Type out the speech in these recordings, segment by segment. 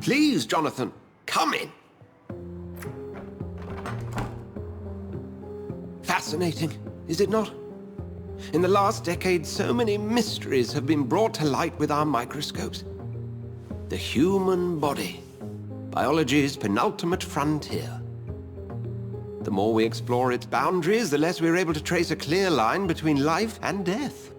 Please, Jonathan, come in. Fascinating, is it not? In the last decade, so many mysteries have been brought to light with our microscopes. The human body, biology's penultimate frontier. The more we explore its boundaries, the less we're able to trace a clear line between life and death.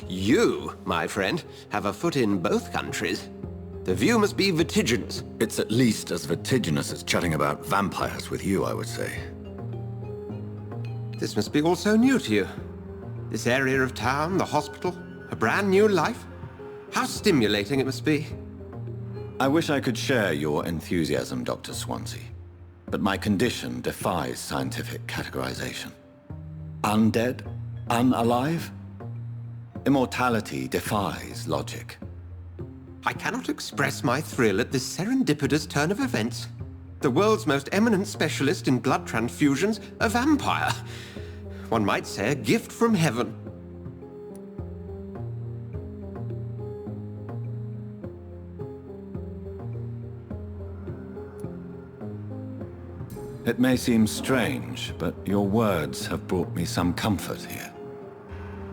You, my friend, have a foot in both countries. The view must be vertiginous. It's at least as vertiginous as chatting about vampires with you, I would say. This must be all so new to you. This area of town, the hospital, a brand new life. How stimulating it must be. I wish I could share your enthusiasm, Dr. Swansea. But my condition defies scientific categorization. Undead? Unalive? Immortality defies logic. I cannot express my thrill at this serendipitous turn of events. The world's most eminent specialist in blood transfusions, a vampire. One might say a gift from heaven. It may seem strange, but your words have brought me some comfort here.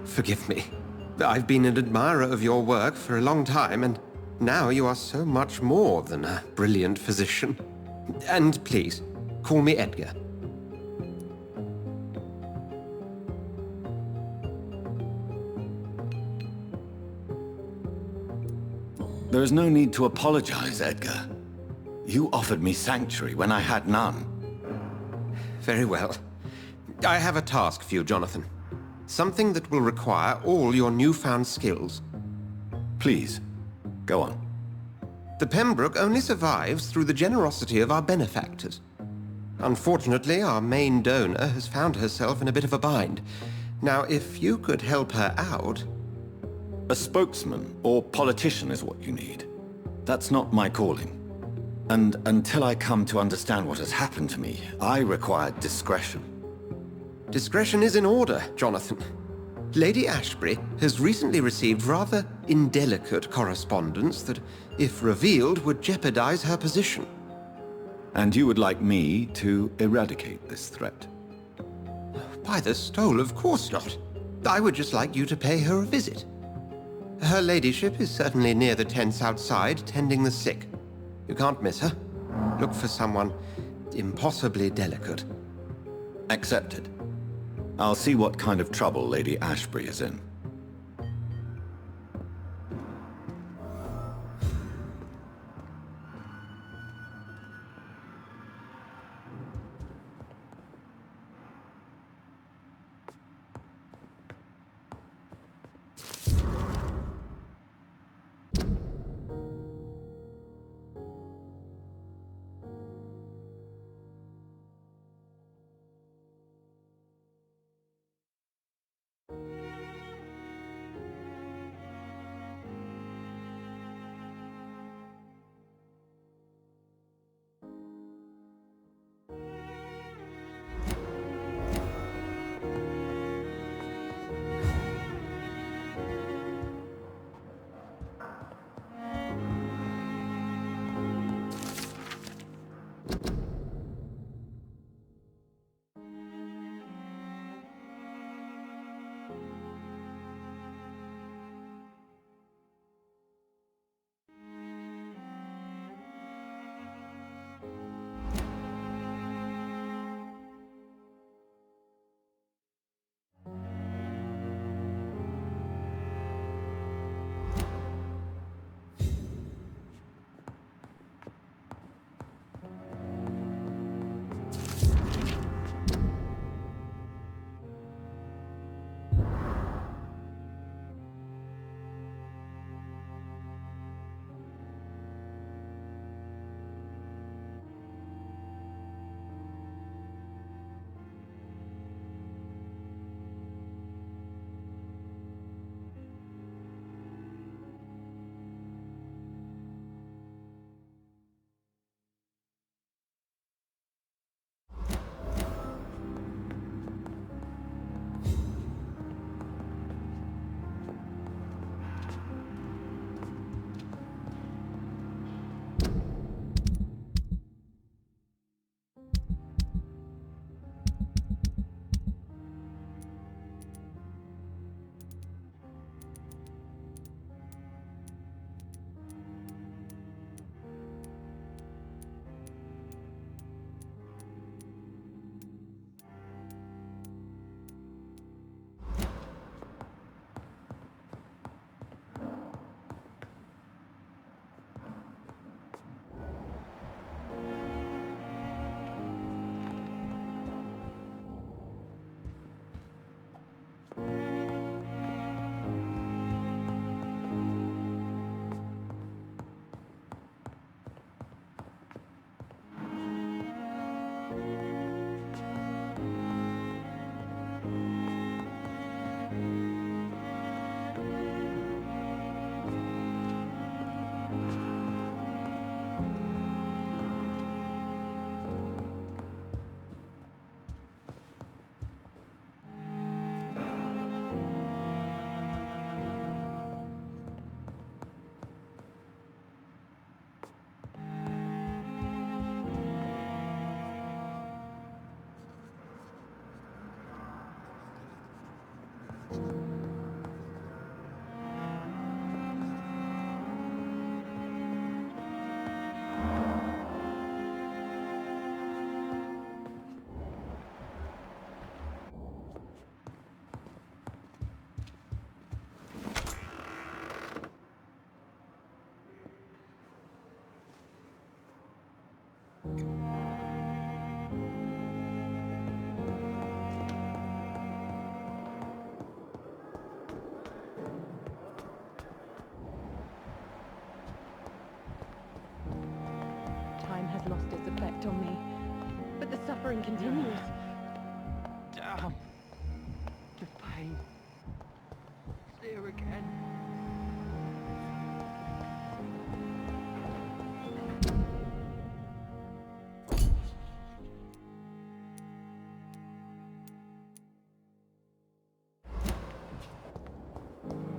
Forgive me. I've been an admirer of your work for a long time, and now you are so much more than a brilliant physician. And please, call me Edgar. There is no need to apologize, Edgar. You offered me sanctuary when I had none. Very well. I have a task for you, Jonathan. Something that will require all your newfound skills. Please, go on. The Pembroke only survives through the generosity of our benefactors. Unfortunately, our main donor has found herself in a bit of a bind. Now, if you could help her out... A spokesman or politician is what you need. That's not my calling. And until I come to understand what has happened to me, I require discretion. Discretion is in order, Jonathan. Lady Ashbury has recently received rather indelicate correspondence that, if revealed, would jeopardize her position. And you would like me to eradicate this threat? By the stole, of course not. I would just like you to pay her a visit. Her ladyship is certainly near the tents outside, tending the sick. You can't miss her. Look for someone impossibly delicate. Accepted. I'll see what kind of trouble Lady Ashbury is in. Time has lost its effect on me, but the suffering continues. Damn. The pain. It's there again.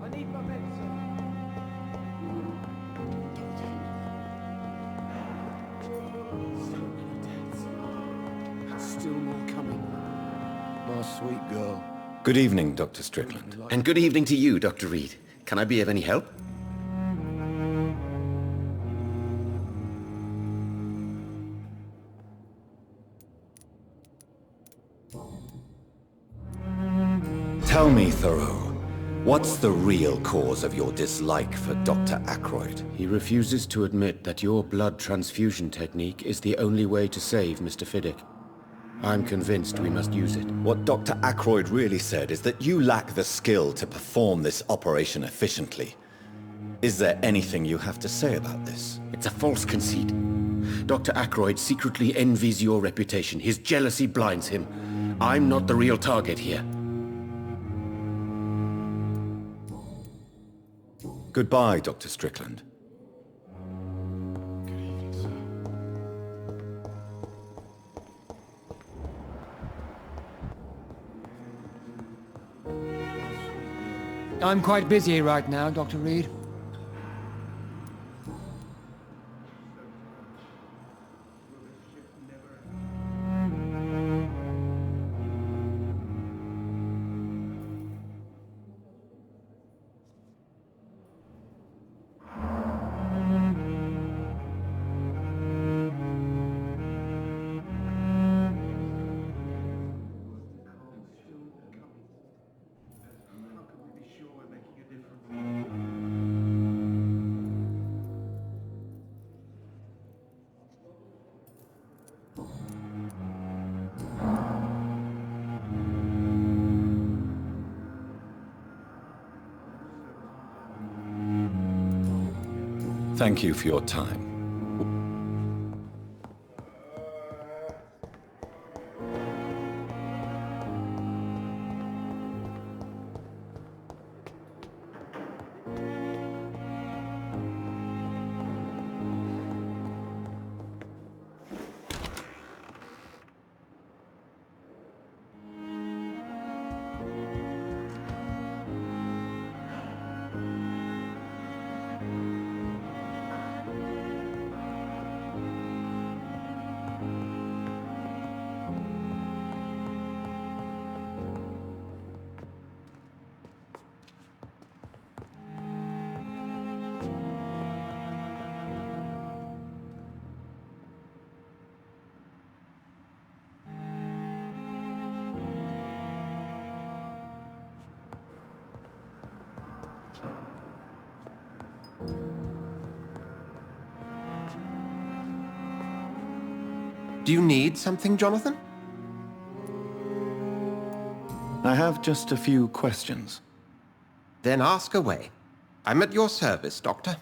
I need my medicine. Still more coming. My sweet girl. Good evening, Dr. Strickland. And good evening to you, Dr. Reed. Can I be of any help? Tell me, Thoreau, what's the real cause of your dislike for Dr. Ackroyd? He refuses to admit that your blood transfusion technique is the only way to save Mr. Fiddick. I'm convinced we must use it. What Dr. Ackroyd really said is that you lack the skill to perform this operation efficiently. Is there anything you have to say about this? It's a false conceit. Dr. Ackroyd secretly envies your reputation. His jealousy blinds him. I'm not the real target here. Goodbye, Dr. Strickland. I'm quite busy right now, Dr. Reed. Thank you for your time. Do you need something, Jonathan? I have just a few questions. Then ask away. I'm at your service, Doctor.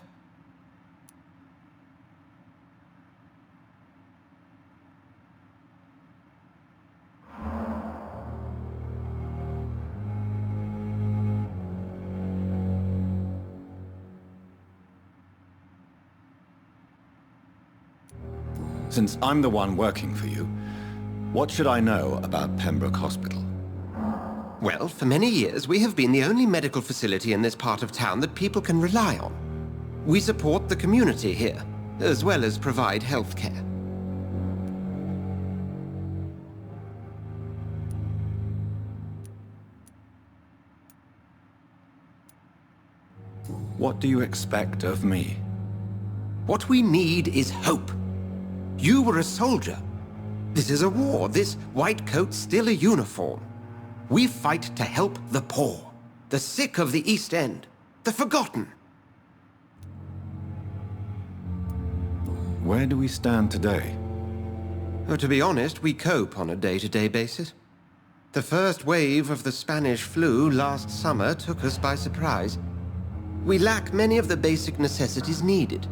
Since I'm the one working for you, what should I know about Pembroke Hospital? Well, for many years, we have been the only medical facility in this part of town that people can rely on. We support the community here, as well as provide health care. What do you expect of me? What we need is hope. You were a soldier. This is a war. This white coat's still a uniform. We fight to help the poor, the sick of the East End, the forgotten. Where do we stand today? Oh, to be honest, we cope on a day-to-day basis. The first wave of the Spanish flu last summer took us by surprise. We lack many of the basic necessities needed.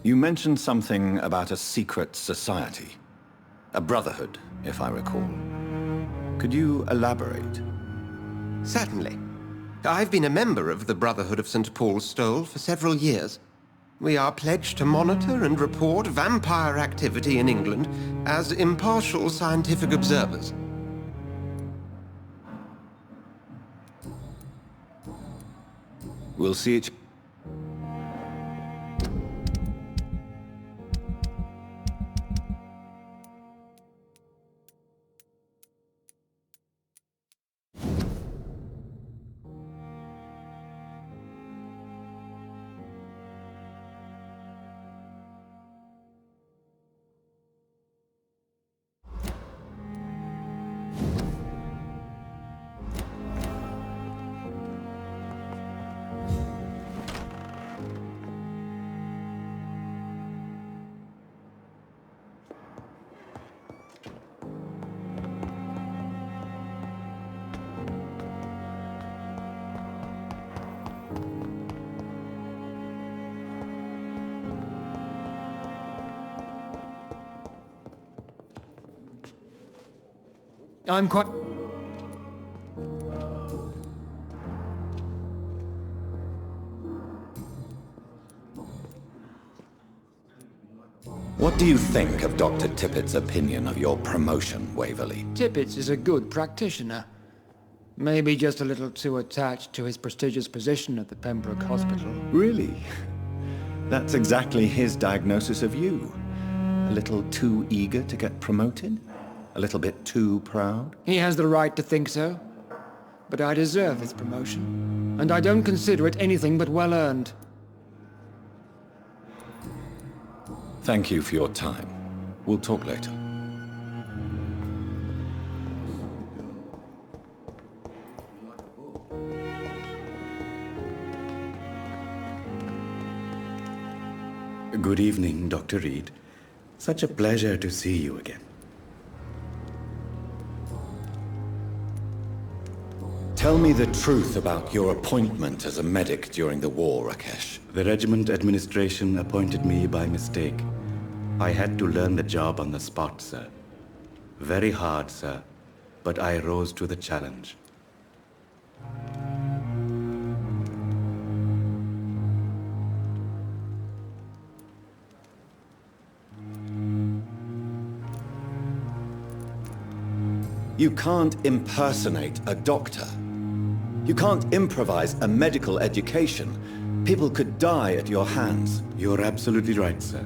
You mentioned something about a secret society. A brotherhood, if I recall. Could you elaborate? Certainly. I've been a member of the Brotherhood of St. Paul's Stole for several years. We are pledged to monitor and report vampire activity in England as impartial scientific observers. We'll see each... I'm quite... What do you think of Dr. Tippett's opinion of your promotion, Waverley? Tippett is a good practitioner. Maybe just a little too attached to his prestigious position at the Pembroke Hospital. Really? That's exactly his diagnosis of you. A little too eager to get promoted? A little bit too proud? He has the right to think so. But I deserve his promotion. And I don't consider it anything but well-earned. Thank you for your time. We'll talk later. Good evening, Dr. Reed. Such a pleasure to see you again. Tell me the truth about your appointment as a medic during the war, Rakesh. The regiment administration appointed me by mistake. I had to learn the job on the spot, sir. Very hard, sir, but I rose to the challenge. You can't impersonate a doctor. You can't improvise a medical education. People could die at your hands. You're absolutely right, sir.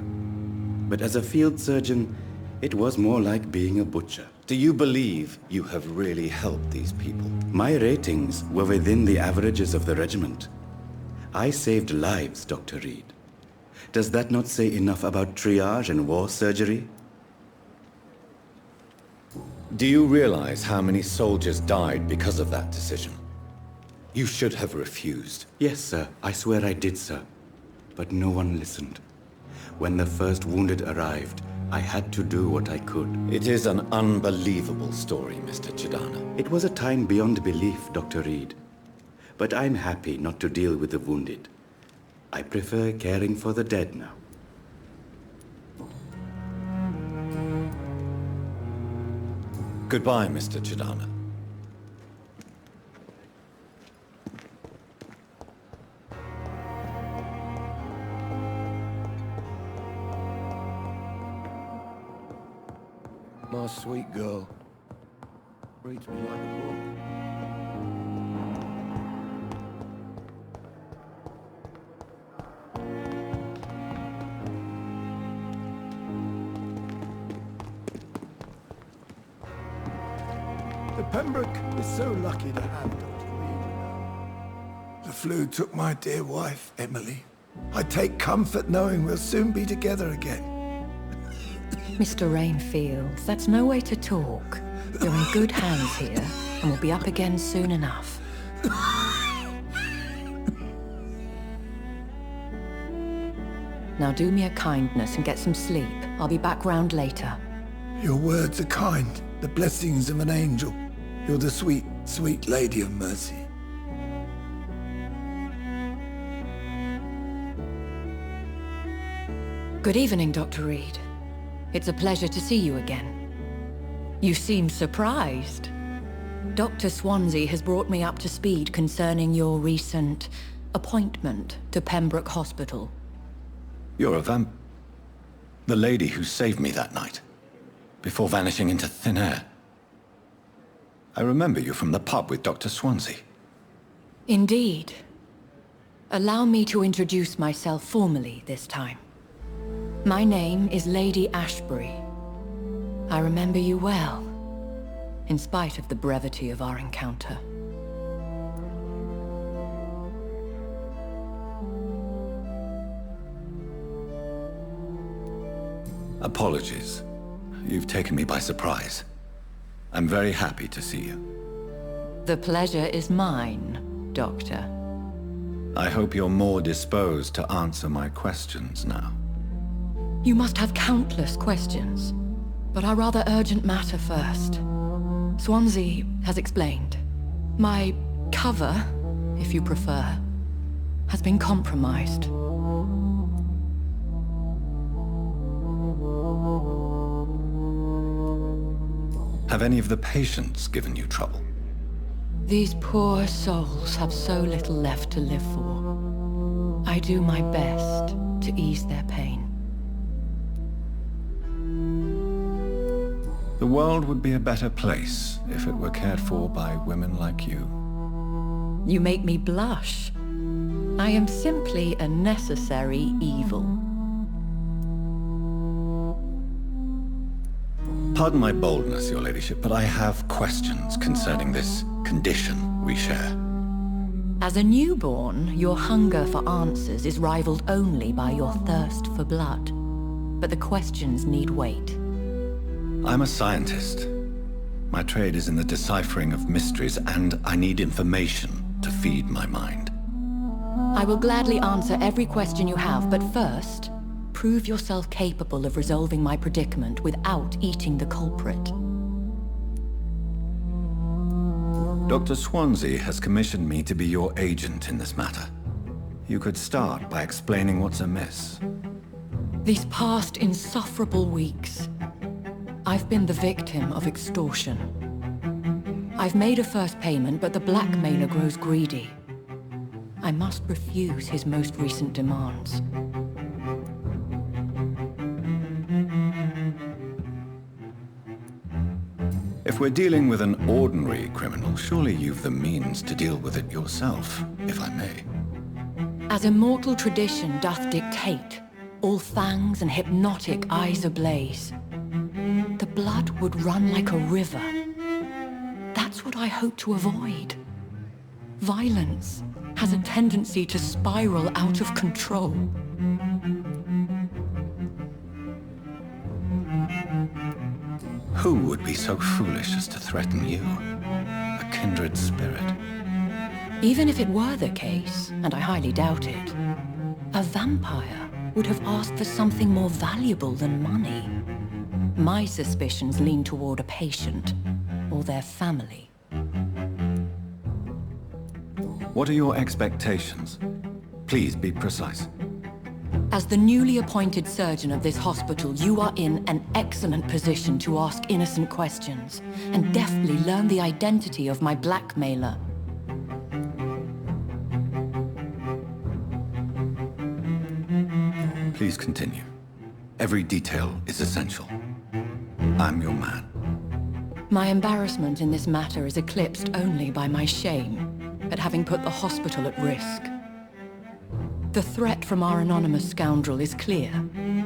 But as a field surgeon, it was more like being a butcher. Do you believe you have really helped these people? My ratings were within the averages of the regiment. I saved lives, Dr. Reed. Does that not say enough about triage and war surgery? Do you realize how many soldiers died because of that decision? You should have refused. Yes, sir. I swear I did, sir. But no one listened. When the first wounded arrived, I had to do what I could. It is an unbelievable story, Mr. Chidana. It was a time beyond belief, Dr. Reed. But I'm happy not to deal with the wounded. I prefer caring for the dead now. Goodbye, Mr. Chidana. My sweet girl. Reads me like a book. The Pembroke is so lucky to have Dr. Reed. The flu took my dear wife, Emily. I take comfort knowing we'll soon be together again. Mr. Rainfield, that's no way to talk. You're in good hands here, and we'll be up again soon enough. Now do me a kindness and get some sleep. I'll be back round later. Your words are kind, the blessings of an angel. You're the sweet, sweet Lady of Mercy. Good evening, Dr. Reed. It's a pleasure to see you again. You seem surprised. Dr. Swansea has brought me up to speed concerning your recent appointment to Pembroke Hospital. You're a the lady who saved me that night, before vanishing into thin air. I remember you from the pub with Dr. Swansea. Indeed. Allow me to introduce myself formally this time. My name is Lady Ashbury. I remember you well, in spite of the brevity of our encounter. Apologies. You've taken me by surprise. I'm very happy to see you. The pleasure is mine, Doctor. I hope you're more disposed to answer my questions now. You must have countless questions, but our rather urgent matter first. Swansea has explained. My cover, if you prefer, has been compromised. Have any of the patients given you trouble? These poor souls have so little left to live for. I do my best to ease their pain. The world would be a better place if it were cared for by women like you. You make me blush. I am simply a necessary evil. Pardon my boldness, your ladyship, but I have questions concerning this condition we share. As a newborn, your hunger for answers is rivaled only by your thirst for blood. But the questions need weight. I'm a scientist. My trade is in the deciphering of mysteries, and I need information to feed my mind. I will gladly answer every question you have, but first, prove yourself capable of resolving my predicament without eating the culprit. Dr. Swansea has commissioned me to be your agent in this matter. You could start by explaining what's amiss. These past insufferable weeks, I've been the victim of extortion. I've made a first payment, but the blackmailer grows greedy. I must refuse his most recent demands. If we're dealing with an ordinary criminal, surely you've the means to deal with it yourself, if I may. As immortal tradition doth dictate, all fangs and hypnotic eyes ablaze. The blood would run like a river. That's what I hope to avoid. Violence has a tendency to spiral out of control. Who would be so foolish as to threaten you? A kindred spirit. Even if it were the case, and I highly doubt it, a vampire would have asked for something more valuable than money. My suspicions lean toward a patient, or their family. What are your expectations? Please be precise. As the newly appointed surgeon of this hospital, you are in an excellent position to ask innocent questions, and deftly learn the identity of my blackmailer. Please continue. Every detail is essential. I'm your man. My embarrassment in this matter is eclipsed only by my shame at having put the hospital at risk. The threat from our anonymous scoundrel is clear.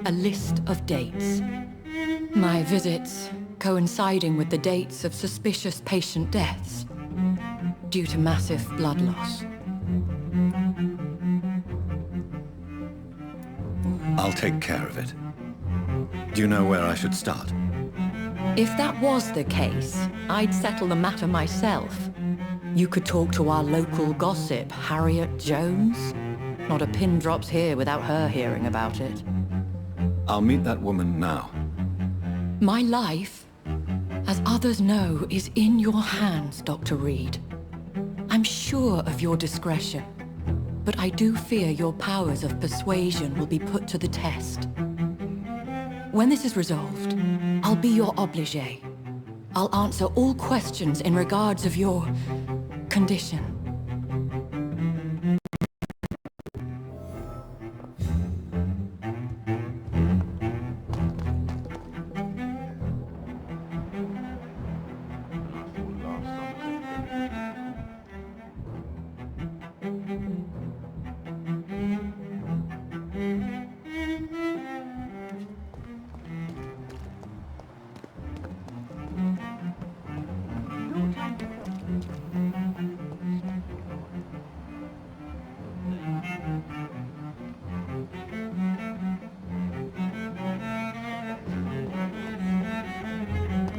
A list of dates. My visits coinciding with the dates of suspicious patient deaths due to massive blood loss. I'll take care of it. Do you know where I should start? If that was the case, I'd settle the matter myself. You could talk to our local gossip, Harriet Jones. Not a pin drops here without her hearing about it. I'll meet that woman now. My life, as others know, is in your hands, Dr. Reed. I'm sure of your discretion, but I do fear your powers of persuasion will be put to the test. When this is resolved, I'll be your obligé. I'll answer all questions in regards of your condition.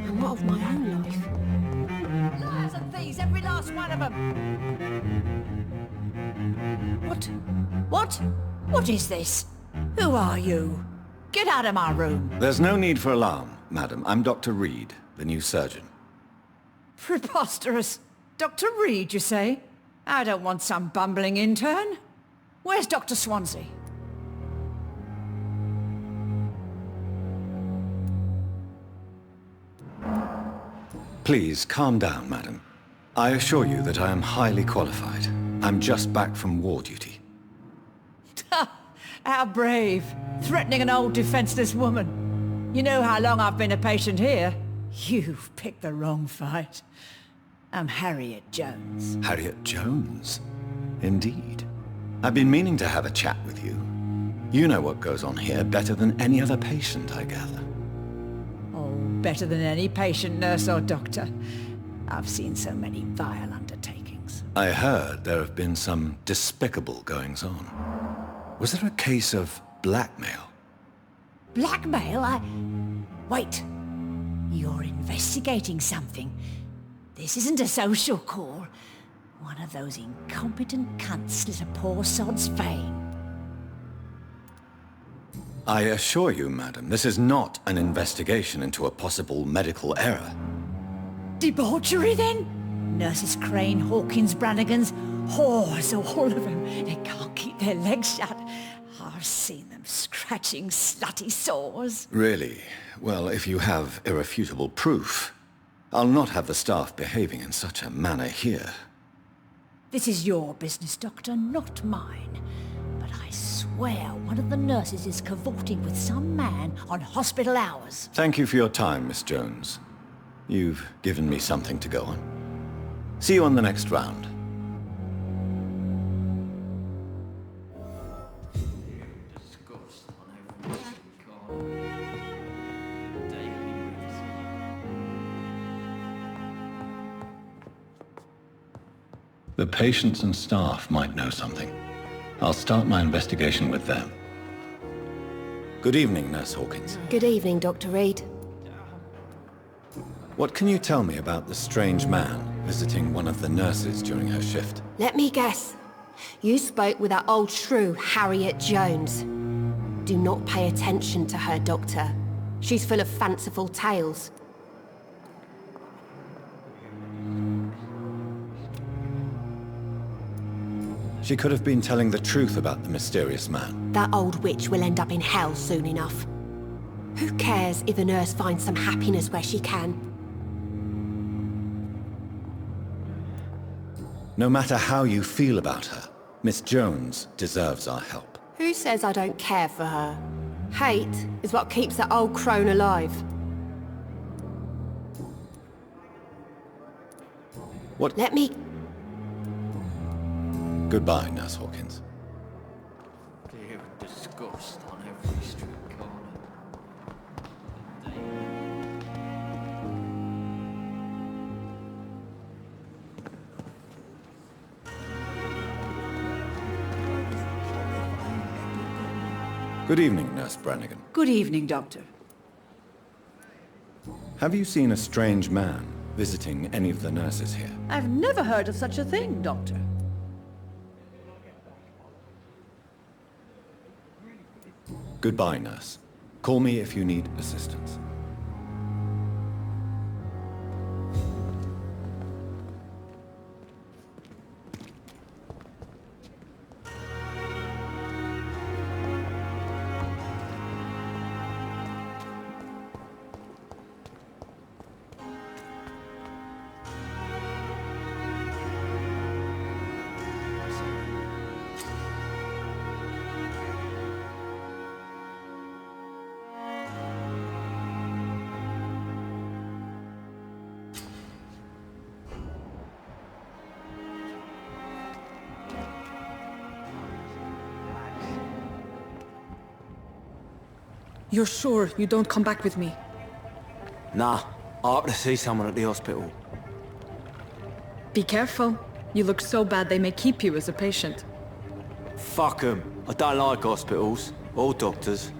And what of my own life? Liars and thieves, every last one of them! What? What? What is this? Who are you? Get out of my room! There's no need for alarm, madam. I'm Dr. Reed, the new surgeon. Preposterous. Dr. Reed, you say? I don't want some bumbling intern. Where's Dr. Swansea? Please, calm down, madam. I assure you that I am highly qualified. I'm just back from war duty. How brave. Threatening an old defenseless woman. You know how long I've been a patient here? You've picked the wrong fight. I'm Harriet Jones. Harriet Jones? Indeed. I've been meaning to have a chat with you. You know what goes on here better than any other patient, I gather. Oh, better than any patient, nurse or doctor. I've seen so many vile undertakings. I heard there have been some despicable goings-on. Was there a case of blackmail? Blackmail? Wait. You're investigating something. This isn't a social call. One of those incompetent cunts slit a poor sod's fame. I assure you, madam, this is not an investigation into a possible medical error. Debauchery, then? Nurses Crane, Hawkins, Brannigans, whores, all of them. They can't keep their legs shut. I've seen them scratching slutty sores. Really? Well, if you have irrefutable proof, I'll not have the staff behaving in such a manner here. This is your business, Doctor, not mine. But I swear one of the nurses is cavorting with some man on hospital hours. Thank you for your time, Miss Jones. You've given me something to go on. See you on the next round. The patients and staff might know something. I'll start my investigation with them. Good evening, Nurse Hawkins. Good evening, Dr. Reed. What can you tell me about the strange man visiting one of the nurses during her shift? Let me guess. You spoke with that old shrew, Harriet Jones. Do not pay attention to her, Doctor. She's full of fanciful tales. She could have been telling the truth about the mysterious man. That old witch will end up in hell soon enough. Who cares if a nurse finds some happiness where she can? No matter how you feel about her, Miss Jones deserves our help. Who says I don't care for her? Hate is what keeps that old crone alive. What? Let me... Goodbye, Nurse Hawkins. Dear disgust on every street corner. Good evening, Nurse Brannigan. Good evening, Doctor. Have you seen a strange man visiting any of the nurses here? I've never heard of such a thing, Doctor. Goodbye, nurse. Call me if you need assistance. You're sure you don't come back with me? Nah, I have to see someone at the hospital. Be careful. You look so bad they may keep you as a patient. Fuck 'em. I don't like hospitals, or doctors.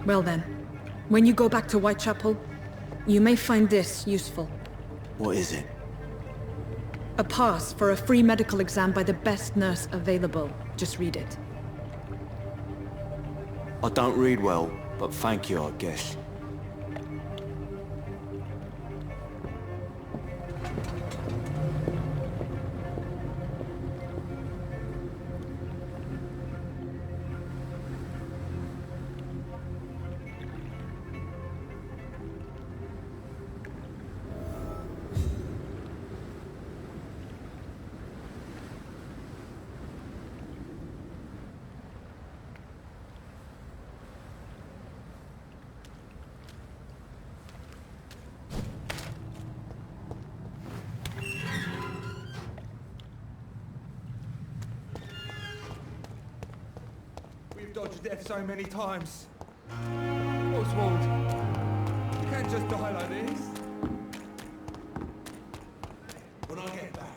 Well then, when you go back to Whitechapel, you may find this useful. What is it? A pass for a free medical exam by the best nurse available. Just read it. I don't read well, but thank you, I guess. We've dodged death so many times. Oswald, you can't just die like this. When I get back,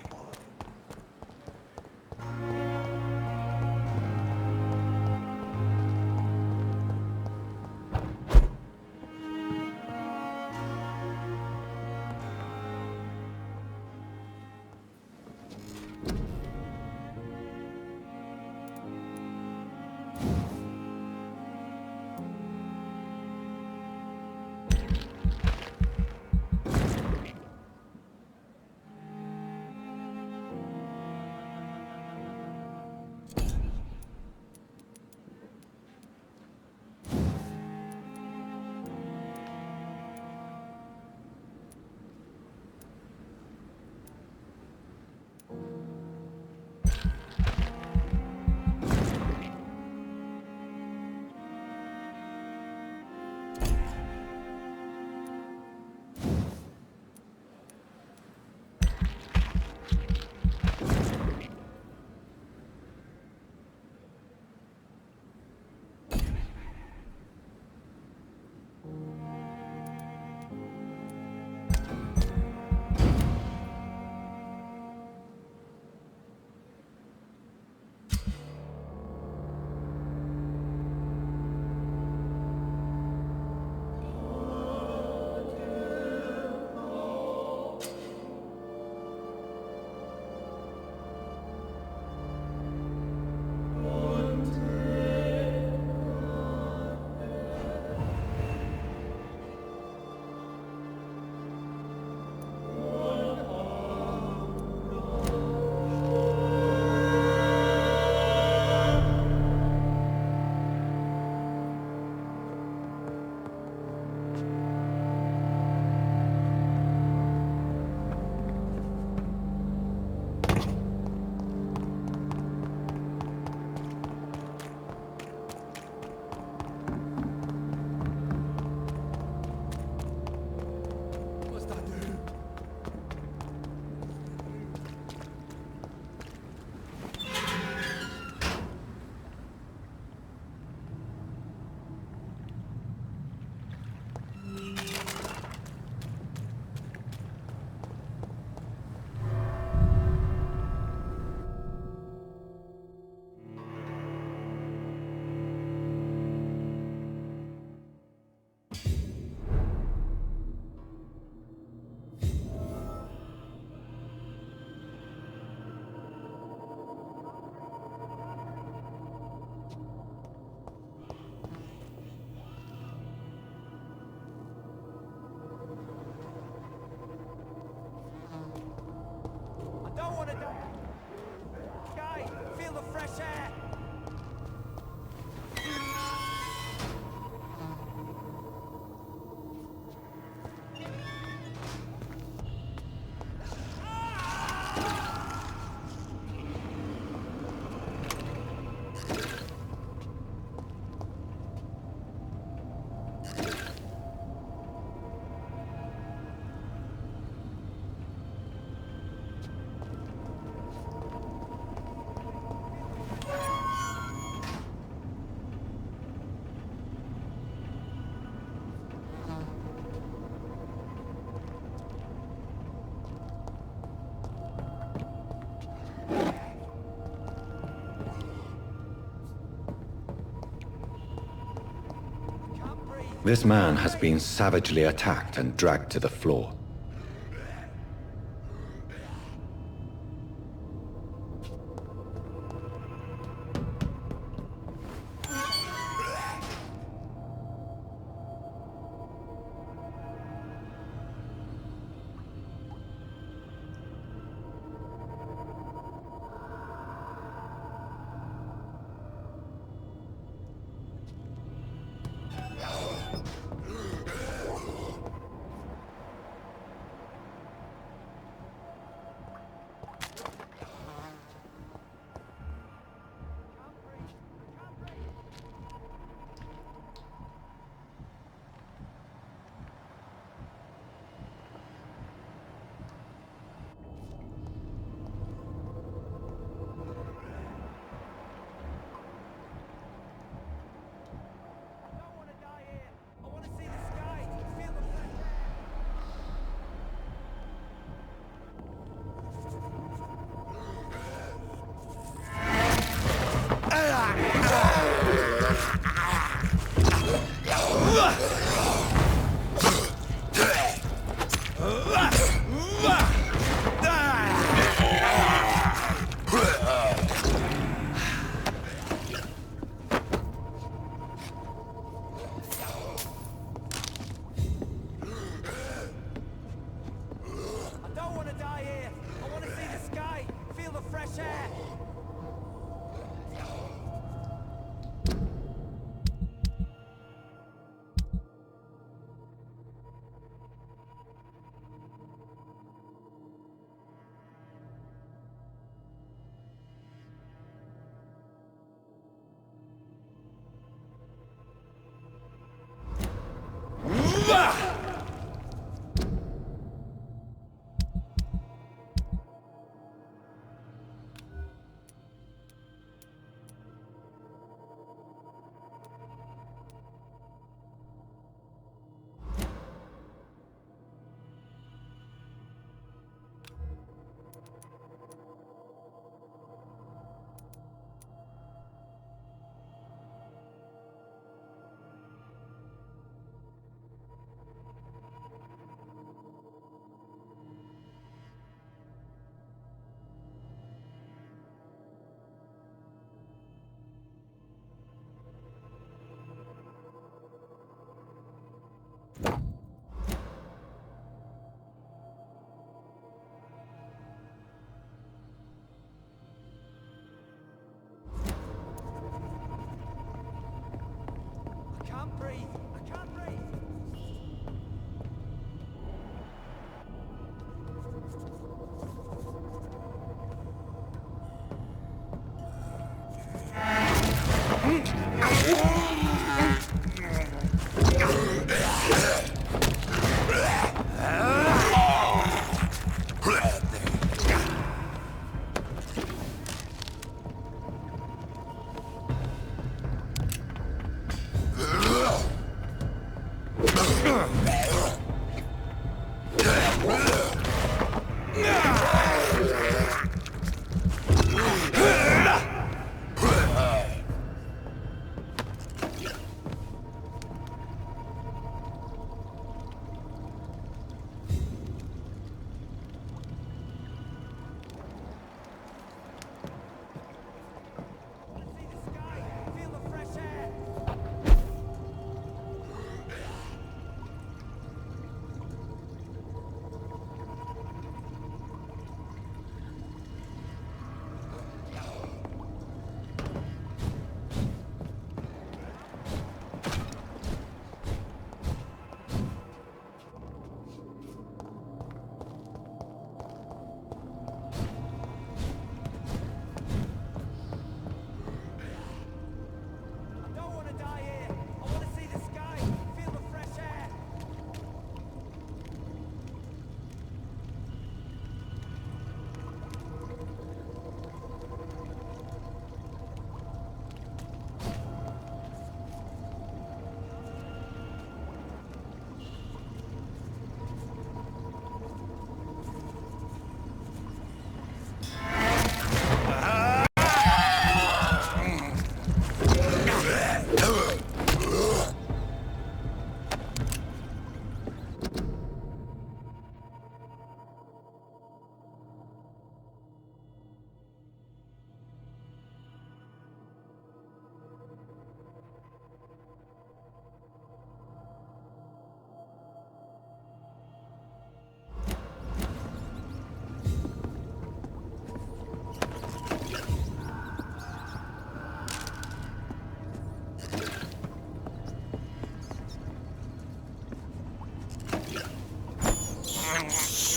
This man has been savagely attacked and dragged to the floor.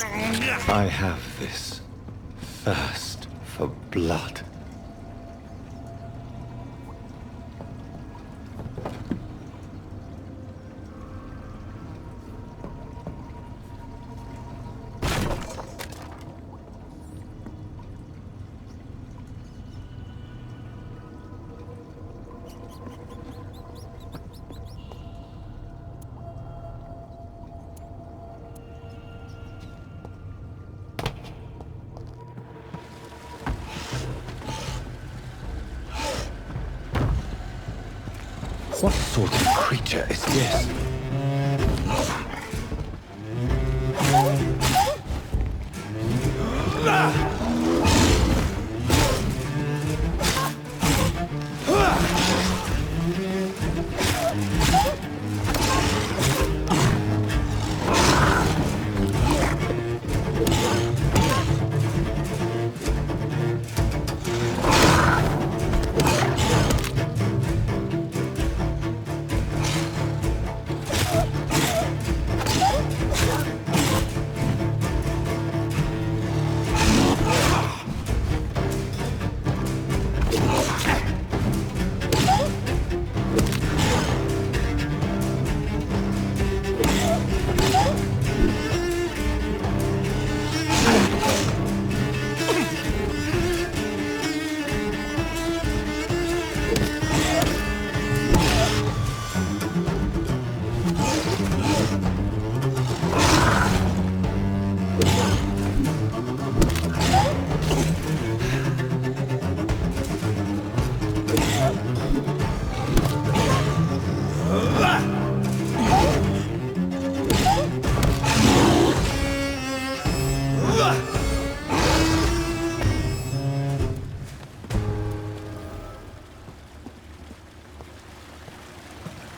I have this thirst for blood. What sort of creature is this?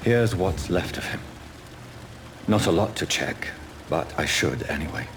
Here's what's left of him. Not a lot to check, but I should anyway.